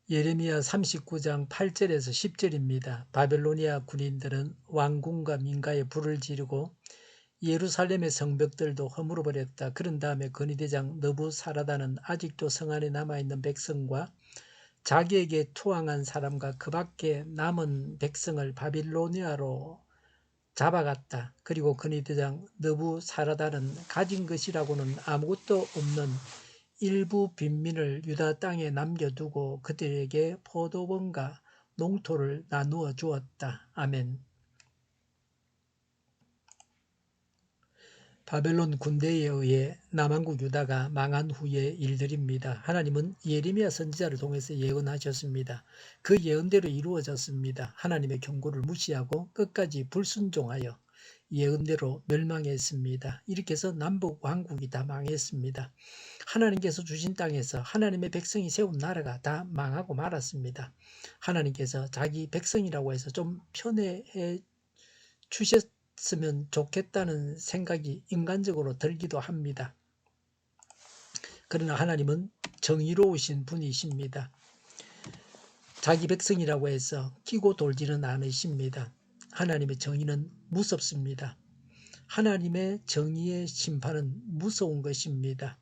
예레미야 39장 8절에서 10절입니다. 바벨로니아 군인들은 왕궁과 민가에 불을 지르고 예루살렘의 성벽들도 허물어 버렸다. 그런 다음에 건의대장 느부사라단은 아직도 성 안에 남아있는 백성과 자기에게 투항한 사람과 그 밖에 남은 백성을 바빌로니아로 잡아갔다. 그리고 건의대장 느부사라단은 가진 것이라고는 아무것도 없는 일부 빈민을 유다 땅에 남겨두고 그들에게 포도원과 농토를 나누어 주었다. 아멘. 바벨론 군대에 의해 남한국 유다가 망한 후의 일들입니다. 하나님은 예레미야 선지자를 통해서 예언하셨습니다. 그 예언대로 이루어졌습니다. 하나님의 경고를 무시하고 끝까지 불순종하여 예언대로 멸망했습니다. 이렇게 해서 남북 왕국이 다 망했습니다. 하나님께서 주신 땅에서 하나님의 백성이 세운 나라가 다 망하고 말았습니다. 하나님께서 자기 백성이라고 해서 좀 편애해 주셨으면 좋겠다는 생각이 인간적으로 들기도 합니다. 그러나 하나님은 정의로우신 분이십니다. 자기 백성이라고 해서 끼고 돌지는 않으십니다. 하나님의 정의는 무섭습니다. 하나님의 정의의 심판은 무서운 것입니다.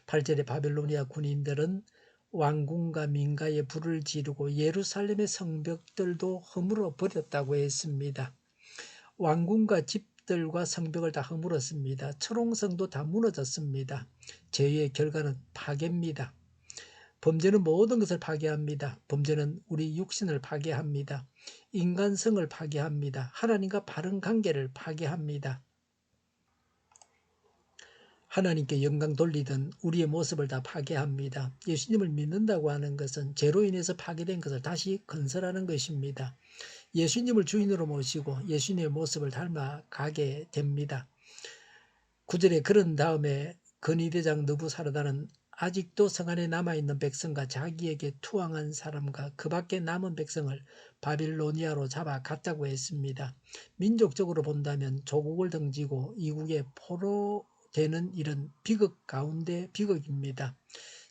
8절에 바벨로니아 군인들은 왕궁과 민가에 불을 지르고 예루살렘의 성벽들도 허물어 버렸다고 했습니다. 왕궁과 집들과 성벽을 다 허물었습니다. 철옹성도 다 무너졌습니다. 죄의 결과는 파괴입니다. 범죄는 모든 것을 파괴합니다. 범죄는 우리 육신을 파괴합니다. 인간성을 파괴합니다. 하나님과 바른 관계를 파괴합니다. 하나님께 영광 돌리던 우리의 모습을 다 파괴합니다. 예수님을 믿는다고 하는 것은 죄로 인해서 파괴된 것을 다시 건설하는 것입니다. 예수님을 주인으로 모시고 예수님의 모습을 닮아가게 됩니다. 9절에 그런 다음에 건의대장 느부사라단은 아직도 성 안에 남아있는 백성과 자기에게 투항한 사람과 그 밖에 남은 백성을 바빌로니아로 잡아갔다고 했습니다. 민족적으로 본다면 조국을 등지고 이국의 포로되는 일은 비극 가운데 비극입니다.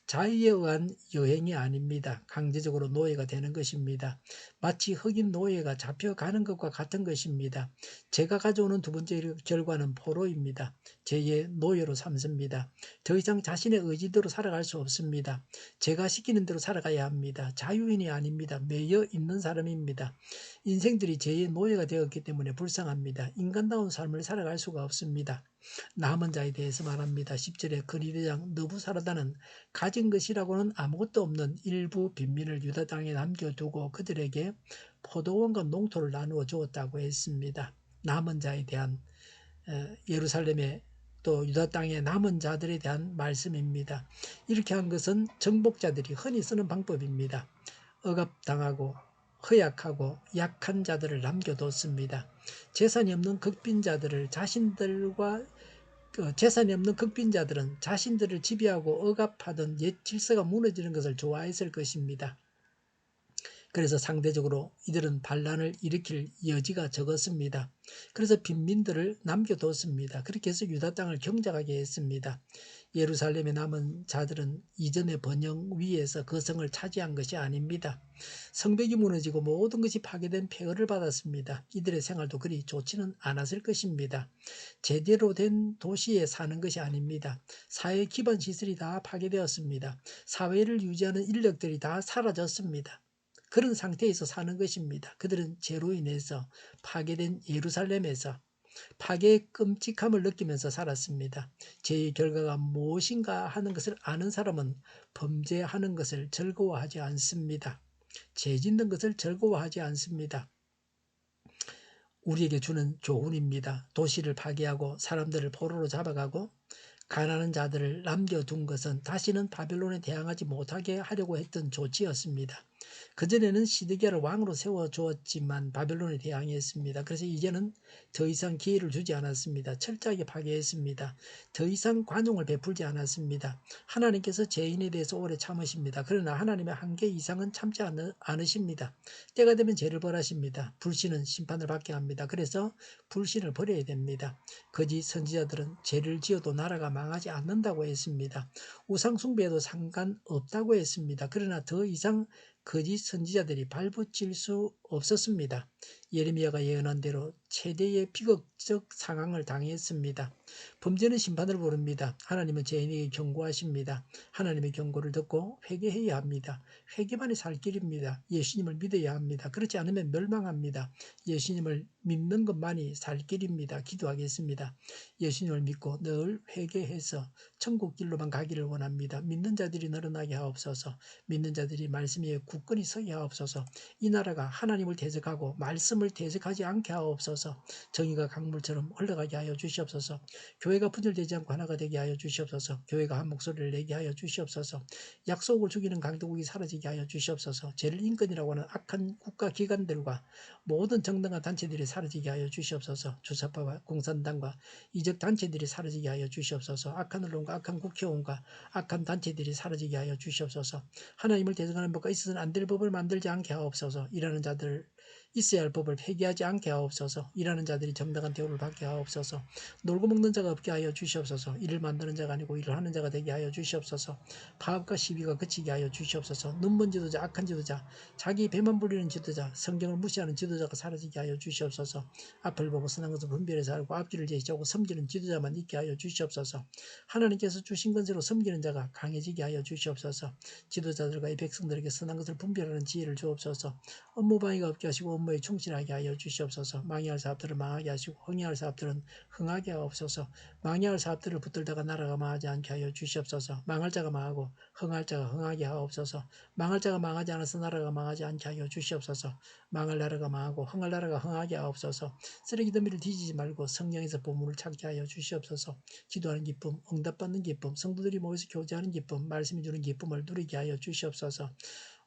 자의에 의한 여행이 아닙니다. 강제적으로 노예가 되는 것입니다. 마치 흑인 노예가 잡혀가는 것과 같은 것입니다. 죄가 가져오는 두 번째 결과는 포로입니다. 죄의 노예로 삼습니다. 더 이상 자신의 의지대로 살아갈 수 없습니다. 죄가 시키는 대로 살아가야 합니다. 자유인이 아닙니다. 매여 있는 사람입니다. 인생들이 죄의 노예가 되었기 때문에 불쌍합니다. 인간다운 삶을 살아갈 수가 없습니다. 남은 자에 대해서 말합니다. 10절에 건의대장 느부사라단은 가진 것이라고는 아무것도 없는 일부 빈민을 유다 땅에 남겨두고 그들에게 포도원과 농토를 나누어 주었다고 했습니다. 남은 자에 대한 예루살렘의 또 유다 땅의 남은 자들에 대한 말씀입니다. 이렇게 한 것은 정복자들이 흔히 쓰는 방법입니다. 억압당하고 허약하고 약한 자들을 남겨뒀습니다. 재산이 없는 극빈자들을 재산이 없는 극빈자들은 자신들을 지배하고 억압하던 옛 질서가 무너지는 것을 좋아했을 것입니다. 그래서 상대적으로 이들은 반란을 일으킬 여지가 적었습니다. 그래서 빈민들을 남겨뒀습니다. 그렇게 해서 유다 땅을 경작하게 했습니다. 예루살렘에 남은 자들은 이전의 번영 위에서 그 성을 차지한 것이 아닙니다. 성벽이 무너지고 모든 것이 파괴된 폐허를 받았습니다. 이들의 생활도 그리 좋지는 않았을 것입니다. 제대로 된 도시에 사는 것이 아닙니다. 사회 기반 시설이 다 파괴되었습니다. 사회를 유지하는 인력들이 다 사라졌습니다. 그런 상태에서 사는 것입니다. 그들은 죄로 인해서 파괴된 예루살렘에서 파괴의 끔찍함을 느끼면서 살았습니다. 죄의 결과가 무엇인가 하는 것을 아는 사람은 범죄하는 것을 즐거워하지 않습니다. 죄 짓는 것을 즐거워하지 않습니다. 우리에게 주는 교훈입니다. 도시를 파괴하고 사람들을 포로로 잡아가고 가난한 자들을 남겨둔 것은 다시는 바벨론에 대항하지 못하게 하려고 했던 조치였습니다. 그전에는 시드기야를 왕으로 세워주었지만 바벨론에 대항했습니다. 그래서 이제는 더 이상 기회를 주지 않았습니다. 철저하게 파괴했습니다. 더 이상 관용을 베풀지 않았습니다. 하나님께서 죄인에 대해서 오래 참으십니다. 그러나 하나님의 한계 이상은 참지 않으십니다. 때가 되면 죄를 벌하십니다. 불신은 심판을 받게 합니다. 그래서 불신을 버려야 됩니다. 거짓 선지자들은 죄를 지어도 나라가 망하지 않는다고 했습니다. 우상 숭배에도 상관없다고 했습니다. 그러나 더 이상 거짓 선지자들이 발붙일 수 없었습니다. 예레미야가 예언한 대로 최대의 비극적 상황을 당했습니다. 범죄는 심판을 부릅니다. 하나님은 죄인에게 경고하십니다. 하나님의 경고를 듣고 회개해야 합니다. 회개만이 살 길입니다. 예수님을 믿어야 합니다. 그렇지 않으면 멸망합니다. 예수님을 믿는 것만이 살 길입니다. 기도하겠습니다. 예수님을 믿고 늘 회개해서 천국 길로만 가기를 원합니다. 믿는 자들이 늘어나게 하옵소서. 믿는 자들이 말씀 위에 굳건히 서게 하옵소서. 이 나라가 하나님을 대적하고 말씀을 대적하지 않게 하옵소서. 정의가 강물처럼 흘러가게 하여 주시옵소서. 교회가 분열되지 않고 하나가 되게 하여 주시옵소서. 교회가 한 목소리를 내게 하여 주시옵소서. 약속을 죽이는 강도국이 사라지게 하여 주시옵소서. 죄를 인권이라고 하는 악한 국가 기관들과 모든 정당한 단체들이 사라지게 하여 주시옵소서. 주사파와 공산당과 이적 단체들이 사라지게 하여 주시옵소서. 악한 언론과 악한 국회의원과 악한 단체들이 사라지게 하여 주시옵소서. 하나님을 대적하는 법과 있어서는 안 될 법을 만들지 않게 하옵소서. 일하는 자들 있어야 할 법을 폐기하지 않게 하옵소서. 일하는 자들이 정당한 대우를 받게 하옵소서. 놀고 먹는 자가 없게 하여 주시옵소서. 일을 만드는 자가 아니고 일을 하는 자가 되게 하여 주시옵소서. 파업과 시비가 그치게 하여 주시옵소서. 눈먼 지도자, 악한 지도자, 자기 배만 불리는 지도자, 성경을 무시하는 지도자가 사라지게 하여 주시옵소서. 앞을 보고 선한 것을 분별해서 알고 앞길을 제시하고 섬기는 지도자만 있게 하여 주시옵소서. 하나님께서 주신 건세로 섬기는 자가 강해지게 하여 주시옵소서. 지도자들과 이 백성들에게 선한 것을 분별하는 지혜를 주옵소서. 업무방해가 없게 하시고 업무에 충실하게 하여 주시옵소서. 망해할 사업들을 망하게 하시고 흥해할 사업들은 흥하게 하옵소서. 망해할 사업들을 붙들다가 나라가 망하지 않게 하여 주시옵소서. 망할 자가 망하고 흥할 자가 흥하게 하옵소서. 망할 자가 망하지 않아서 나라가 망하지 않게 하여 주시옵소서. 망할 나라가 망하고 흥할 나라가 흥하게 하옵소서. 쓰레기 더미를 뒤지지 말고 성령에서 보물을 찾게 하여 주시옵소서. 기도하는 기쁨, 응답받는 기쁨, 성도들이 모여서 교제하는 기쁨, 말씀이 주는 기쁨을 누리게 하여 주시옵소서.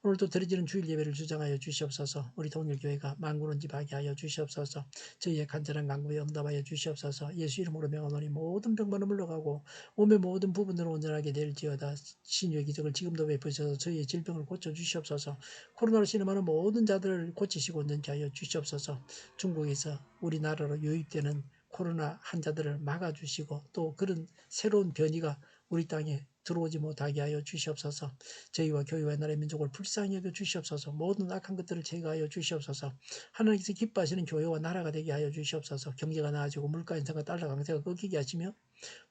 오늘도 드려지는 주일 예배를 주장하여 주시옵소서. 우리 통일교회가 만군원집하게 하여 주시옵소서. 저희의 간절한 간구에 응답하여 주시옵소서. 예수 이름으로 명하노니 모든 병만은 물러가고 몸의 모든 부분으로 온전하게 될지어다. 신유의 기적을 지금도 베푸셔서 저희의 질병을 고쳐주시옵소서. 코로나로 신음하는 모든 자들을 고치시고 온전케 하여 주시옵소서. 중국에서 우리나라로 유입되는 코로나 환자들을 막아주시고 또 그런 새로운 변이가 우리 땅에 들어오지 못하게 하여 주시옵소서. 저희와 교회와 나라의 민족을 불쌍히 여겨 주시옵소서. 모든 악한 것들을 제거하여 주시옵소서. 하나님께서 기뻐하시는 교회와 나라가 되게 하여 주시옵소서. 경제가 나아지고 물가 인상과 달러 강세가 꺾이게 하시며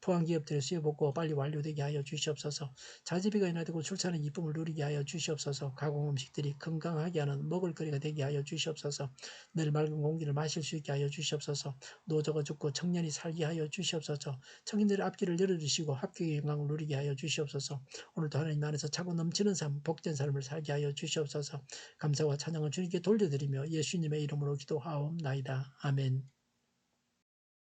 포항 기업들의 수요 복구가 빨리 완료되게 하여 주시옵소서. 자제비가 인하되고 출산의 기쁨을 누리게 하여 주시옵소서. 가공 음식들이 건강하게 하는 먹을거리가 되게 하여 주시옵소서. 늘 맑은 공기를 마실 수 있게 하여 주시옵소서. 노조가 죽고 청년이 살게 하여 주시옵소서. 청년들의 앞길을 열어주시고 합격의 영광을 누리게 하여 주시옵소서. 오늘도 하나님 안에서 차고 넘치는 삶, 복된 삶을 살게 하여 주시옵소서. 감사와 찬양을 주님께 돌려드리며 예수님의 이름으로 기도하옵나이다. 아멘.